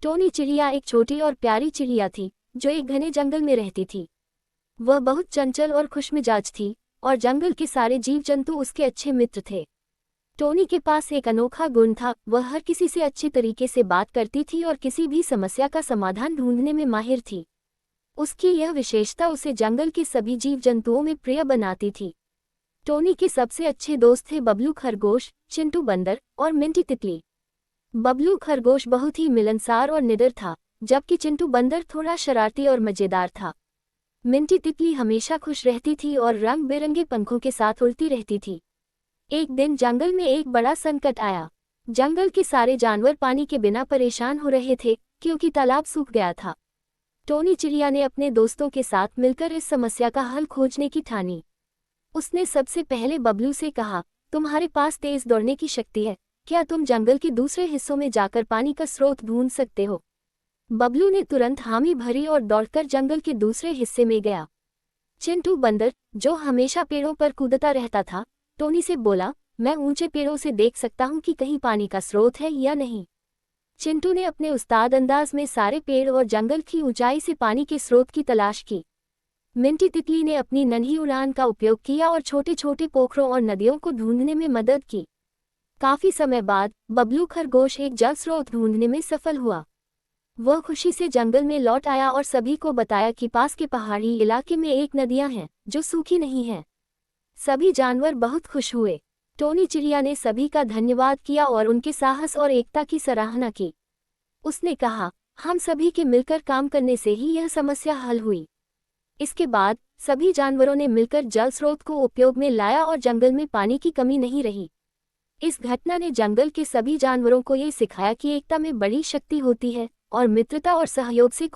Tony चिड़िया एक छोटी और प्यारी चिड़िया थी जो एक घने जंगल में रहती थी। वह बहुत चंचल और खुशमिजाज थी और जंगल के सारे जीव जंतु उसके अच्छे मित्र थे। टोनी के पास एक अनोखा गुण था, वह हर किसी से अच्छे तरीके से बात करती थी और किसी भी समस्या का समाधान ढूंढने में माहिर थी। उसकी यह विशेषता उसे जंगल के सभी जीव जंतुओं में प्रिय बनाती थी। टोनी के सबसे अच्छे दोस्त थे बबलू खरगोश, चिंटू बंदर और मिंटी तितली। बबलू खरगोश बहुत ही मिलनसार और निडर था, जबकि चिंटू बंदर थोड़ा शरारती और मजेदार था। मिंटी तितली हमेशा खुश रहती थी और रंग बिरंगे पंखों के साथ उड़ती रहती थी। एक दिन जंगल में एक बड़ा संकट आया। जंगल के सारे जानवर पानी के बिना परेशान हो रहे थे क्योंकि तालाब सूख गया था। टोनी चिड़िया ने अपने दोस्तों के साथ मिलकर इस समस्या का हल खोजने की ठानी। उसने सबसे पहले बबलू से कहा, तुम्हारे पास तेज दौड़ने की शक्ति है, क्या तुम जंगल के दूसरे हिस्सों में जाकर पानी का स्रोत ढूंढ सकते हो? बबलू ने तुरंत हामी भरी और दौड़कर जंगल के दूसरे हिस्से में गया। चिंटू बंदर, जो हमेशा पेड़ों पर कूदता रहता था, टोनी से बोला, मैं ऊंचे पेड़ों से देख सकता हूं कि कहीं पानी का स्रोत है या नहीं। चिंटू ने अपने उस्ताद अंदाज में सारे पेड़ और जंगल की ऊंचाई से पानी के स्रोत की तलाश की। मिंटी तितली ने अपनी नन्ही उड़ान का उपयोग किया और छोटे छोटे पोखरों और नदियों को ढूंढने में मदद की। काफी समय बाद बबलू खरगोश एक जल स्रोत ढूंढने में सफल हुआ। वह खुशी से जंगल में लौट आया और सभी को बताया कि पास के पहाड़ी इलाके में एक नदियां हैं जो सूखी नहीं हैं। सभी जानवर बहुत खुश हुए। टोनी चिड़िया ने सभी का धन्यवाद किया और उनके साहस और एकता की सराहना की। उसने कहा, हम सभी के मिलकर काम करने से ही यह समस्या हल हुई। इसके बाद सभी जानवरों ने मिलकर जल स्रोत को उपयोग में लाया और जंगल में पानी की कमी नहीं रही। इस घटना ने जंगल के सभी जानवरों को ये सिखाया कि एकता में बड़ी शक्ति होती है और मित्रता और सहयोग से